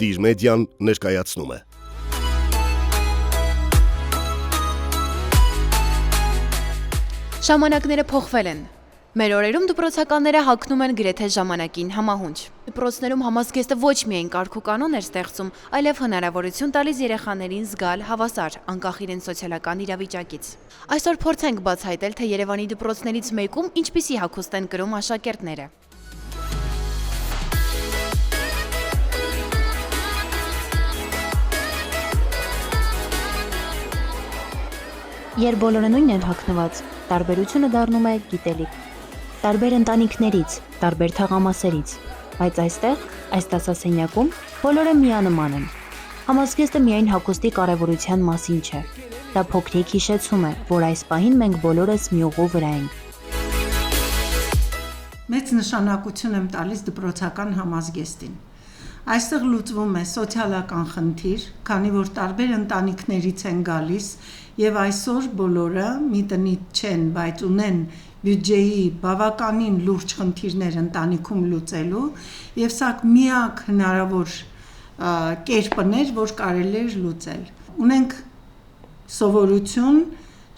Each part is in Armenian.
Տիր մեդիան ներկայացնում է։ Ժամանակները փոխվել են։ Մեր օրերում դպրոցականները հագնում են գրեթե ժամանակին համահունչ։ Դպրոցներում համազգեստը ոչ միայն կարգ ու կանոն էր ստեղծում, այլև հնարավորություն տալիս երեխաներին զգալ հավասար, անկախ իրենց սոցիալական իրավիճակից։ Այսօր փորձենք բացահայտել, թե Երևանի դպրոցներից մեկում ինչպիսի հագուստ են կրում աշակերտները։ Երբ բոլորը նույնն են հագնված, տարբերությունը դառնում է գիտելիք։ Տարբեր ընտանիքներից, տարբեր թաղամասերից, բայց այստեղ, այս դասասենյակում, բոլորը միանման են։ Համազգեստը միայն հագուստի կարևորության մասին չէ։ Դա փոքրիկ հիշեցում է, որ այս պահին մենք բոլորս մի ուղու վրա ենք։ Մեծ նշանակություն եմ տալիս դպրոցական համազգեստին։ Այստեղ լուծվում է սոցիալական խնդիր, քանի որ տարբեր ընտանիքներից են գալիս եւ այսօր բոլորը մի տնից չեն, բայց ունեն բյուջեի բավականին լուրջ խնդիրներ ընտանիքում լուծելու եւ սա միակ հնարավոր կերպն էր, որ կարելի էր լուծել։ Ունենք սովորություն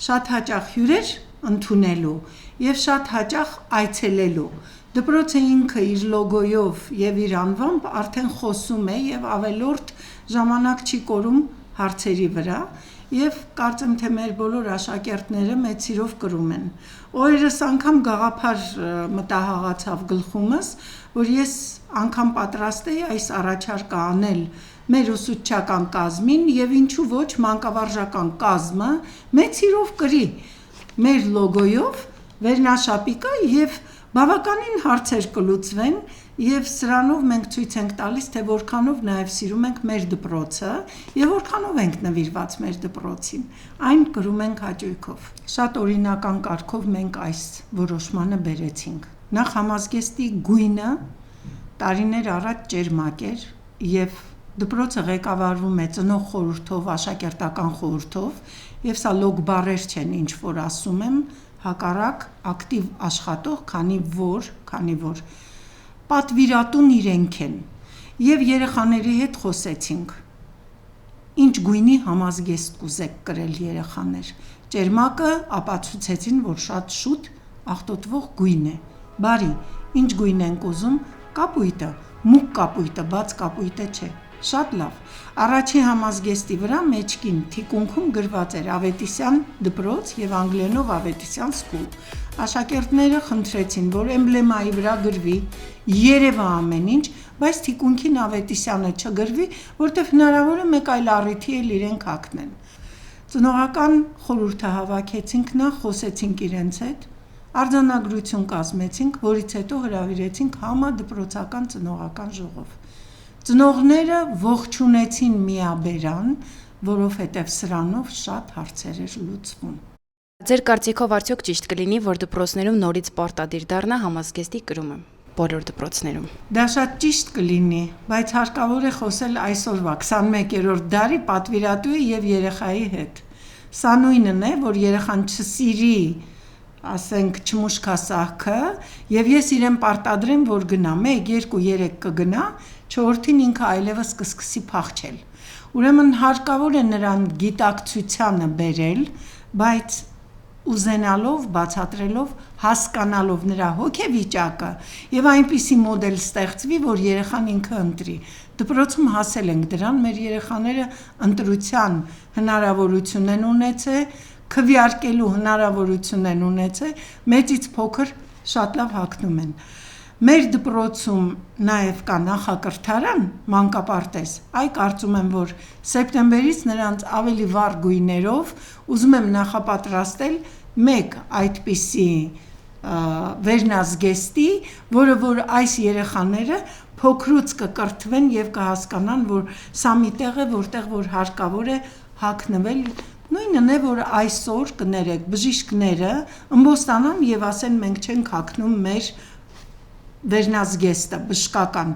շատ հաճախ հյուրեր ընդունելու եւ շատ հաճախ այցելելու։ Դպրոցը ինքը իր լոգոյով եւ իր անվամբ արդեն խոսում է եւ ավելորդ ժամանակ չի կորում հարցերի վրա եւ կարծեմ թե մեր բոլոր աշակերտները մեծ սիրով կրում են։ Օրերս անգամ գաղափար մտահղացավ գլխումս, որ ես անգամ պատրաստ էի այս առաջարկը անել մեր ուսուցչական կազմին եւ ինչու ոչ մանկավարժական կազմը մեծ սիրով կրի մեր լոգոյով վերնաշապիկը եւ բավականին հարցեր կլուծվեն եւ սրանով մենք ցույց ենք տալիս, թե որքանով նաեւ սիրում ենք մեր դպրոցը եւ որքանով ենք նվիրված մեր դպրոցին։ Այն կրում ենք հաճույքով։ Շատ օրինական կարգով մենք այս որոշմանը բերեցինք։ Նախ համազգեստի գույնը տարիներ առաջ ճերմակ էր եւ դպրոցը ղեկավարվում է ծնող խորհրդով, աշակերտական խորհրդով եւ սա լոգ բառեր չեն, ինչ որ ասում եմ, հակառակ ակտիվ աշխատող, քանի որ պատվիրատուն իրենք են եւ երեխաների հետ խոսեցինք ինչ գույնի համազգեստ կուզեք կրել երեխաներ ճերմակը ապացուցեցին որ շատ շուտ աղտոտվող գույն է բարի ինչ գույն ենք ուզում կապույտը մուկ կապույտը բաց կապույտը չէ շատ լավ առաջին համազգեստի վրա մեջքին թիկունքում գրված էր Ավետիսյան դպրոց եւ անգլերենով Ավետիսյան school աշակերտները խնդրեցին որ էմբլեմայի վրա գրվի երևա ամեն ինչ բայց թիկունքին Ավետիսյանը չգրվի որտեվ հնարավոր է մեկ այլ առիթի էլ իրենք հագնեն ծնողական խորհուրդը հավաքեցինք նախ խոսեցինք իրենց հետ արձանագրություն կազմեցինք որից հետո հրավիրեցինք համադպրոցական ծնողական ժողով Ծնողները ողջունեցին միաբերան, որովհետև սրանով շատ հարցեր էր լուծվում։ Ձեր կարծիքով արդյոք ճիշտ կլինի, որ դպրոցներում նորից պարտադիր դառնա համազգեստի կրումը բոլոր դպրոցներում։ Դա շատ ճիշտ կլինի, բայց հարկավոր է խոսել այսօրվա 21-րդ դարի պատվիրատուի եւ երեխայի հետ։ Սա նույնն է, որ երեխան չսիրի ասենք չմուշկասահքը եւ ես իրեն պարտադրեմ որ գնա 1 2 3 կգնա չորրորդին ինքը այլևս կսկսի փախչել ուրեմն հարկավոր է նրան գիտակցությանը բերել բայց ուզենալով բացատրելով հասկանալով նրա հոգեվիճակը եւ այնպիսի մոդել ստեղծվի որ երեխան ինքը ընտրի դպրոցում հասել ենք դրան մեր երեխաները ընտրության հնարավորություն են ունեցել քվեարկելու հնարավորություն են ունեցել, մեծից փոքր շատ լավ հագնում են։ Մեր դպրոցում նաև կա նախակրթարան, մանկապարտեզ, այ կարծում եմ, որ սեպտեմբերից նրանց ավելի վառ գույներով ուզում եմ նախապատրաստել մեկ այդպիսի վերնազգեստի, որը որ այս երեխաները փոքրուց կկրթվեն եւ կհասկանան, որ սա մի տեղ է, որտեղ որ հարկավոր է հագնվել Նույնն է, որ այսօր կներեք բժիշկները ըմբոստանան եւ ասեն մենք չենք հագնում մեր վերնազգեստը բժշկական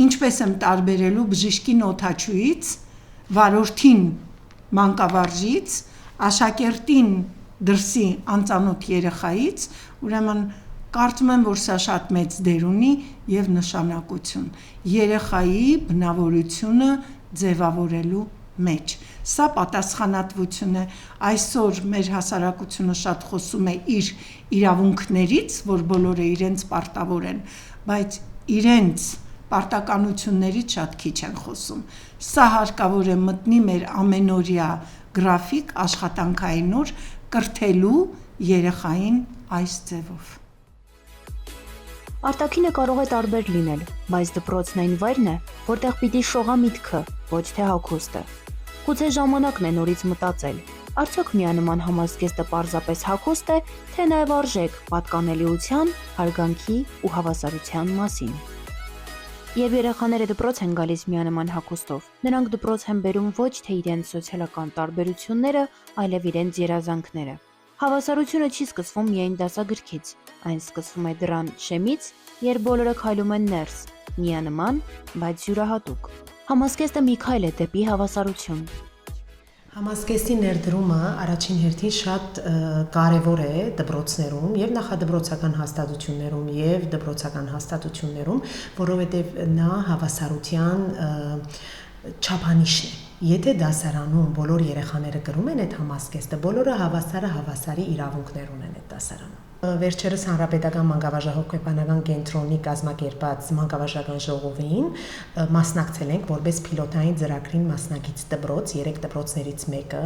ինչպես եմ տարբերելու բժիշկի նոթաչուից վարորդին մանկավարժից աշակերտին դրսի անծանոթ երեխայից ուրեմն Կարծում եմ, որ սա շատ մեծ դեր ունի եւ նշանակություն երեխայի բնավորությունը ձևավորելու մեջ։ Սա պատասխանատվություն է։ Այսօր մեր հասարակությունը շատ խոսում է իր իրավունքներից, որ բոլորը իրենց պարտավոր են, բայց իրենց պարտականություններից շատ քիչ են խոսում։ Սա հարկավոր է մտնի մեր ամենօրյա գրաֆիկ աշխատանքային օր կրթելու երեխային այս ձևով։ Արտաքինը կարող է տարբեր լինել, բայց դպրոցն այն վայրն է, որտեղ պիտի շողա միտքը, ոչ թե հագուստը։ Գուցե ժամանակն է նորից մտածել, արդյոք միանման համազգեստը պարզապես հագուստ է, թե նաև արժեք պատկանելիության, հարգանքի ու հավասարության մասին։ Երբ երեխաները դպրոց են գալիս միանման հագուստով, նրանք դպրոց են բերում ոչ թե իրենց սոցիալական տարբերությունները, այլև իրենց երազանքները։ Հավասարությունը չի սկսվում միայն դասագրքից, այն սկսվում է դրան շեմից, երբ բոլորը քայլում են ներս, միանման, բայց յուրահատուկ։ Համազգեստը մի քայլ է դեպի հավասարություն։ Համազգեստի ներդրումը առաջին հերթին շատ կարևոր է դպրոցներում եւ նախադպրոցական հաստատություններում եւ դպրոցական հաստատություններում, որովհետեւ նա հավասարության չափանիշն է։ Եթե դասարանում բոլոր երեխաները կրում են այդ համազգեստը, բոլորը հավասարի իրավունքներ ունեն այդ դասարանում։ Վերջերս Հանրապետական մանկավարժահոգեբանական կենտրոնի կազմակերպած մանկավարժական ժողովին մասնակցել ենք որպես փիլոտային ծրագրին մասնակից դպրոց, 3 դպրոցներից մեկը,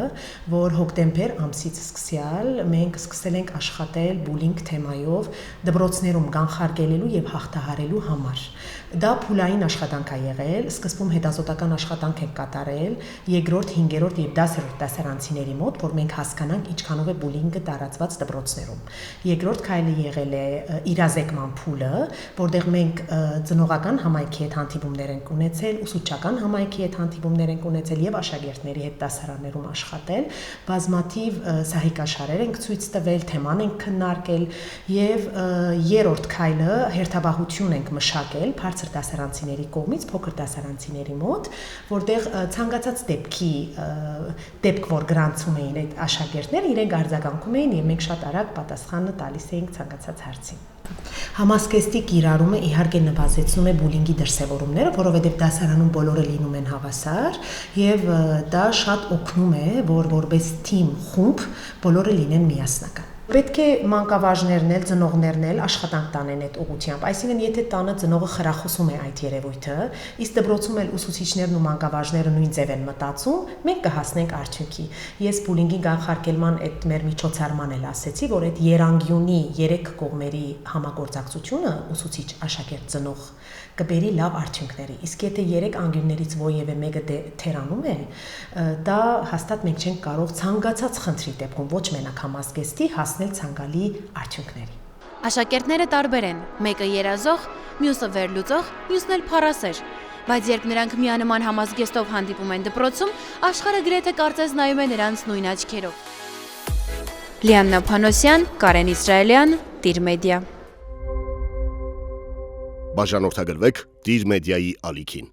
որ հոկտեմբեր ամսից սկսյալ մենք սկսել ենք աշխատել բուլինգ թեմայով դպրոցներում կանխարգելելու եւ հաղթահարելու համար։ Դա փուլային աշխատանք է եղել, սկզբում հետազոտական աշխատանք ենք կատարել 2-րդ, 5-րդ եւ 10-րդ դասարանցիների մոտ, որ մենք հասկանանք ինչքանով է բուլինգը տարածված դպրոցներում։ Երկրորդ քայլը եղել է իրազեկման փուլը, որտեղ մենք ծնողական համայնքի հետ հանդիպումներ ենք ունեցել, ուսուցչական համայնքի հետ հանդիպումներ ենք ունեցել եւ աշակերտների հետ դասարաններում աշխատել, բազմաթիվ սահիկաշարեր ենք ցույց տվել, թեման ենք քննարկել եւ երրորդ քայլը հերթաբախություն ենք մշակել բարձր դասարանցիների կողմից փոքր դասարանցիների մոտ, որտեղ ցանկացած դեպք որ գրանցում էին այդ աշակերտները, իրենք արձագանքում էին եւ մենք շատ արագ պատասխանը տալիս էինք ցանկացած հարցին։ Համազգեստի կիրառումը իհարկե նվազեցնում է բուլինգի դրսևորումները, որովհետև դասարանում բոլորը լինում են հավասար եւ դա շատ օգնում է, որ որպես թիմ, խումբ բոլորը լինեն միասնական։ Պետք է մանկավարժներն էլ, ծնողներն էլ աշխատանք տանեն այդ ուղղությամբ, այսինքն եթե տանը ծնողը խրախուսում է այդ երևույթը, իսկ դպրոցում էլ ուսուցիչներն ու մանկավարժները նույն ձև են մտածում, մենք կհասնենք արդյունքի։ Ես բուլինգի կանխարգելման այդ մեր միջոցառման էլ ասեցի, որ այդ երանգյունի 3 կողմերի համագործակցությունը ուսուցիչ, աշակերտ, ծնող կբերի լավ արդյունքների։ Իսկ եթե 3 անկյուններից որևէ մեկը թերանում է, դա հաստատ մենք չենք կարող ցանկացած խնդրի դեպքում ոչ մենակ համազգեստի հասնել ցանկալի արդյունքների։ Աշակերտները տարբեր են, մեկը երազող, մյուսը վերլուծող, մյուսն էլ փառասեր։ Բայց երբ նրանք միանման համազգեստով հանդիպում են դպրոցում, աշխարհը գրեթե կարծես նայում է նրանց նույն աչքերով։ Լիաննա Փանոսյան, Կարեն Իսրայելյան, Տիր մեդիա։ Բաժանորդագրվեք Տիր մեդիայի ալիքին։